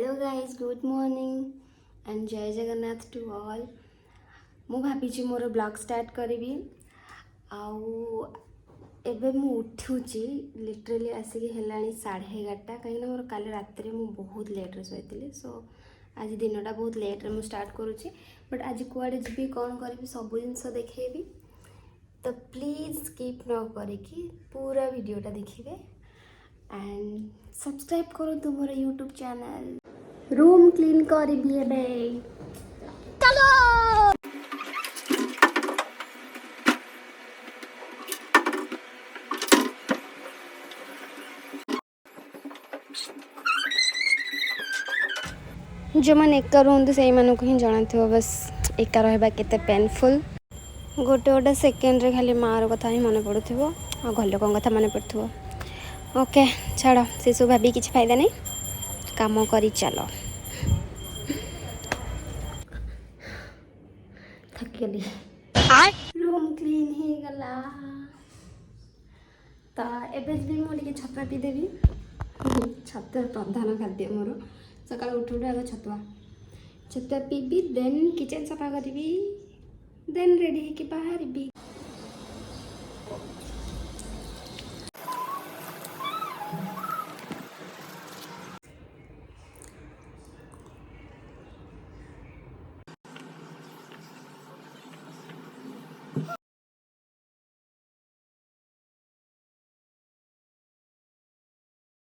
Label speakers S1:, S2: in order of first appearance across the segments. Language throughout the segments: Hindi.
S1: Hello guys good morning and जय जगन्नाथ टू ऑल। मु भाभी मोर ब्लॉग स्टार्ट करी आउ एबे मु उठुची लिटरली आसिक हेलाणी 11:30 कहीं मोर काल रात मु बहुत लेट्रे शोती सो आज दिनटा बहुत लेट्रे मु स्टार्ट करुँची बट आज कुआड़े जी कौन करी सब जिनस देखेबी तो प्लीज स्किप न करिकी पूरा वीडियोटा देखिए एंड सब्सक्राइब करो मोर यूट्यूब चैनल। रूम क्लीन करी एबे चलो जो मैंने एका रुहतु से ही जाना थो बस एका रहा केते पेनफुल गोटे गोटे सेकेंड रे खाली मार कथा ही मन पड़ुथिबो आ घर लोक कथा मन पड़ुथिबो। ओके छाड़ से सब भाभी किसी फायदा नहीं काम करी चलो थकली रूम क्लीन हो गला तो एबे भी मुझे छतुआ पीदेवी छतुआ प्रधान खाद्य मोर सकाल उठ उठ आगे छतुआ पीबी देन किचन सफा करी देन रेडी होकर बाहर भी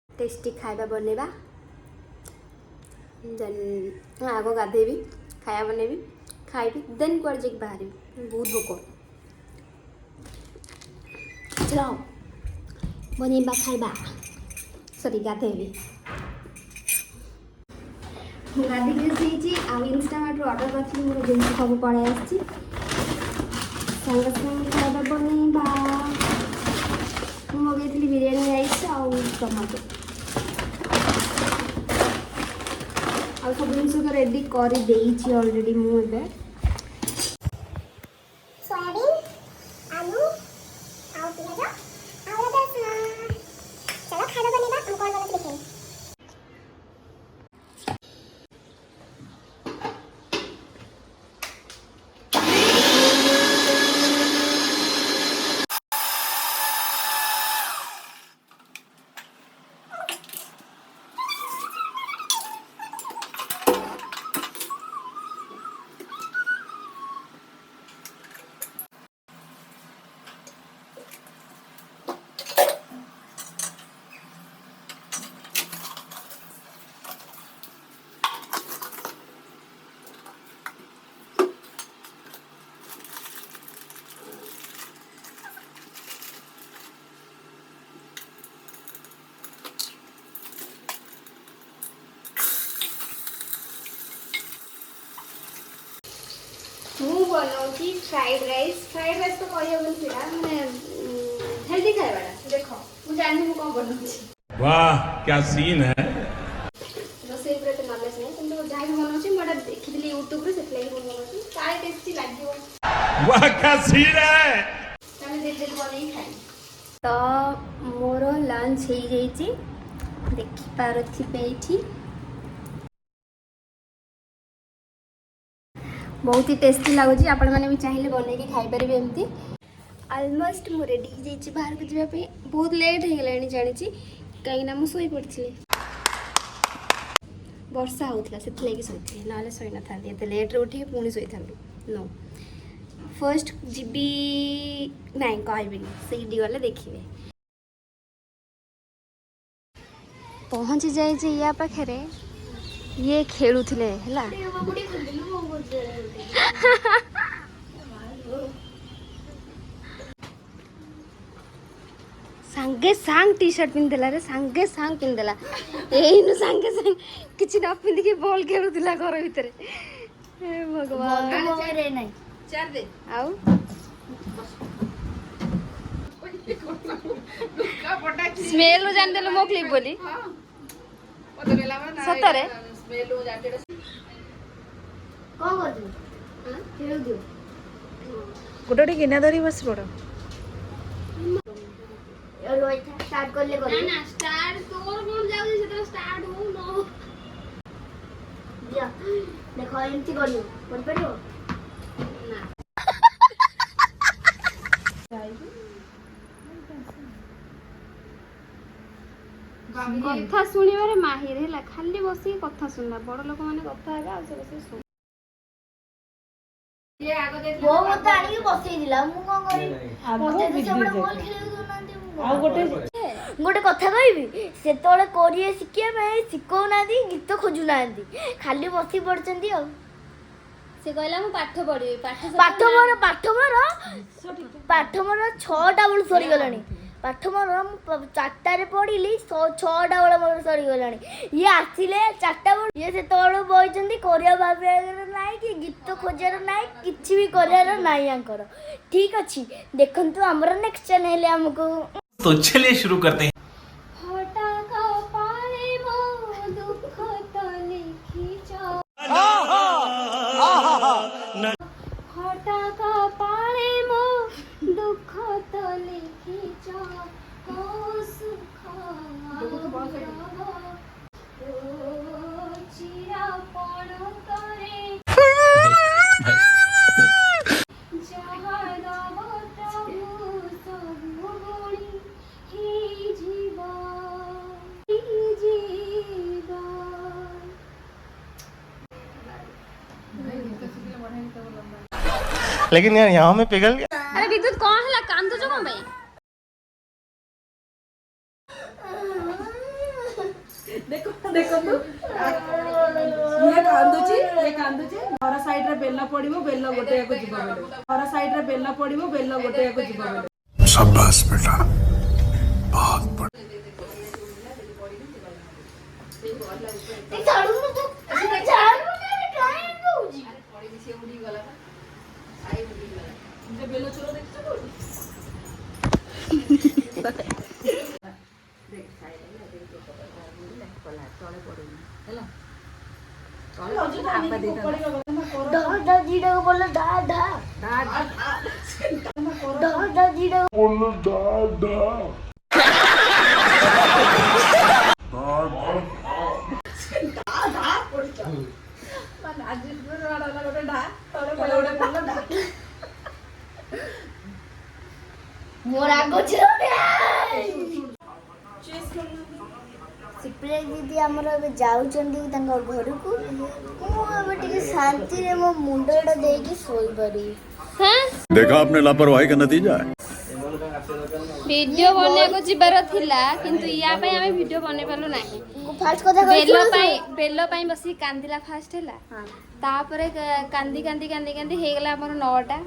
S1: टेस्टी खाଇବା बनेबा देन आग गाधेबी खाया बनेबी खाइबी देन कुआड़े जाके बाहर बहुत भोक चलो बनेबा खाइबा सॉरी गाधेबी गाधी आउ इंस्टामार्ट ऑर्डर करती मोर जिन सब पड़े आसी संगे संगे खाଇବା बनेबा मगेली बिरयानी राइस आउ टमाटो आ सब जिन तो रेडी कर ऑलरेडी मुझे मु बनाऊँगी फ्राइड राइस तो कही मैंने हेल्दी खाइबा देख मुझे जानी मुझे कौन बनाऊँ
S2: वाह क्या सीन है
S1: रोसे तो नॉलेज नहीं किंतु जहाँ भी बनाऊँ मुझे देखी यूट्यूब रे से बनाऊँ काले टेस्टी लगे
S2: वाह क्या सीन है
S1: बन खाई तो मोर लंच हो जाइए देखी पारे ये बहुत ही टेस्टी लगुच आपण मैंने भी चाहिए बनई खाईपर एमती अलमोस्ट मु रेडी हो जाइए बाहर को जावाई बहुत लेट हो गला जानी कहीं मुई पड़ी वर्षा होता से शोती ना शोई न था लेट्रे उठे पुणी शोई था नो फर्स्ट जीबी ना कहबी सीडी गले देखिए पहुँची जाइए या पाखे ये खेलुले सांगे सांग टी शर्ट पिंधला रे सांगे सांग पिंधला एनु सांगे सांग किछि न पिंधि बॉल खेलुला घर भीतर हे भगवान रे नहीं चार दे आउ स्मेल जान देलो मो क्लिप बोली सतरे स्मेल जाते कौन कर दू हां खेल दियो
S3: गोटे गिना धरी बस पड़
S1: स्टार्ट कर ले ना ना स्टार्ट तोर कोन जाउ से तो स्टार्ट हो न
S4: या देखो एमती करियो कर परियो
S1: ना କଥା ଶୁଣିବାରେ ମାହିର ହେଲା ଖାଲି ବସିକି କଥା ଶୁଣିଲା ବଡ଼ ଲୋକମାନେ କଥା ହେବେ ଆଉ ସେ ବସିକି ଶୁଣ
S4: वो मत आनी बसई दिला मु कोन करी मते तो सबले बॉल खेले दउनांती
S3: ଆଉ ଗୋଟେ
S4: गोटे कथा कहबी सेतोले कोरिया शिखिया में शिखौ नांदी गीत खोजु नांदी खाली बसी पड़चंदी आ
S1: ସେ କହିଲା ମୁଁ ପାଠ ପଢିବି
S4: पाठ मोर 6टा बेल सरी गलानी पाठ मोर 4टा रे पढ़िली 6टा बेल मोर सरी गलानी ये आसिले 4टा बेल ये सेतोले बइचंदी कोरिया भाबियार नाइ कि गीत खोजार नाइ किछि भी करार नाइ आंकर ठीक अछि देखंतु हमर नेक्स्ट चैनल हमको
S5: तो चलिए शुरू करते हैं।
S1: हटा का पाए मो दुख तो लिखी जा हटा का पाए मो दुख तो लिखी जा को सुख चिरा पण करे
S6: लेकिन यार यहाँ में पिघल गया।
S1: अरे विद्युत कौन है काम तो जो कौन भाई
S3: देखो देखो तू ये कांदुची घर साइड रे बेला पड़िबो बेला गोटे को जीव बेले घर साइड रे बेला पड़िबो बेला गोटे को जीव बेले
S7: शाबाश बेटा बहुत बढ़िया
S4: झाड़ू तो झाड़ू ने काहे कहूजी
S3: जे बेलो चलो देखछ तो
S4: ढा ढा जीडा को बोल ढा ढा ढा ढा जीडा मोर आगो सिप्रे दीदी आमर ए जाउचंदी तांग घर को मु अब टिके शांति रे मो मुंडटा देकी सोई परी
S7: देखा आपने लापरवाही का नतीजा है।
S1: वीडियो बने को जिबार थिला किंतु या पई हमें वीडियो बने पालो नाही
S4: फास्ट कथा
S1: बेलो पाई बसी कांदिला फास्ट हैला तापरे कांदी कांदी कांदी कांदी हे गेला हमर 9टा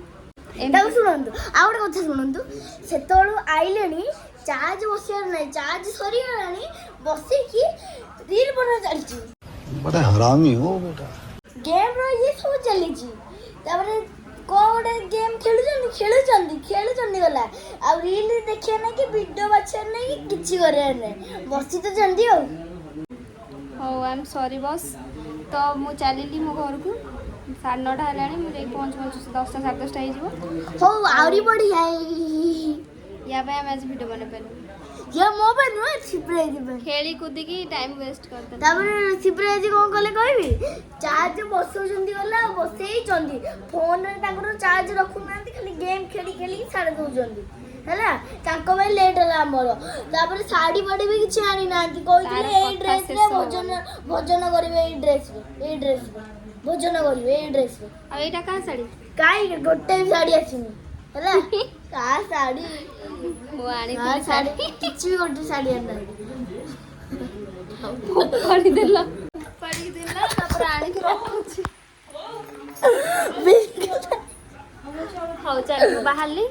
S4: एटा सुनंतु आ गोटे कथा सुनंतु सेतळु आइलेनी चार्ज बसियार नै चार्ज सरी गलानी बसी की रील बना चलची
S7: बड़ा हरामी हो बेटा।
S4: गेम रो ये सब चली छी तापरे कोडे गेम खेलुचंदी गला आ रील देखिया ना कि वीडियो बच्चा नहीं किछि करे नै बसी तो जंदी हो
S1: हो आई एम सॉरी बॉस तो मु चलीली मो घर को 9:30 हेलानी मु जाई पहुंच 10टा 10:30 हो
S4: हो आउरी बढ़िया
S1: या पे हम आज वीडियो बने पालो
S4: ये मोबाइल नो सिप्राइज में
S1: खेली कूदी की टाइम वेस्ट करते
S4: तापर सिप्राइज कोन कले कहबी चार्ज बसौ जंदी गला बसेई चंदी फोन रे ताकर चार्ज रखु नांती खाली गेम खेली खेली छाड़ दउ जंदी हैला ताको में लेट हला हमर तापर साड़ी पड़ी भी किछ आनी नांती कहले ए ड्रेस रे भोजन करिवे ए ड्रेस रे भोजन करिवे ए ड्रेस रे
S1: आ एटा का साड़ी
S4: काई गोटे भी साड़ी आसीनी हैला का साड़ी
S1: वो आनी
S4: का साड़ी किछ भी गोटे साड़ी आना
S1: पड़ी देला तापर आनी के रखुची हाउ चल बाहरली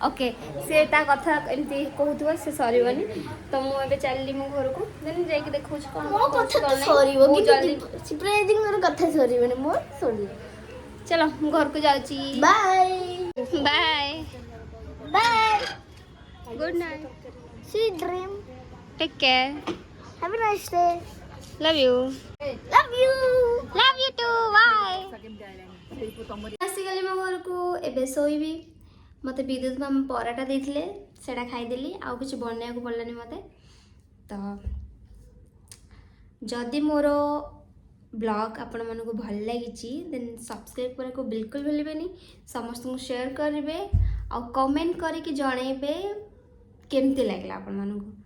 S1: ओके से ता कथा एमती कहूथबो से सरीबनी तो मु एबे चलली मो घर को देन जाई के देखौ छ कोन
S4: मो कथा तो सरीबो कि सरप्राइजिंग मेरे कथा सरीबनी मो सरी
S1: चलो मु घर को जाउची
S4: bye
S1: bye
S4: bye
S1: good night
S4: sweet dream
S1: take care
S4: have a nice day
S1: love you too bye आसीगली मो घर को एबे सोईबी मते विद्युत माम पराटा देथिले सेडा खाइदेली आउ किछ बनया को पड़लानी मते तो जदि मोर ब्लॉग आपण मानको भल लगी देन सब्सक्राइब करने को बिल्कुल भूलिबेनी समस्त को शेयर करेंगे और कमेंट करके जनइबे केमती लगला आपण मानको।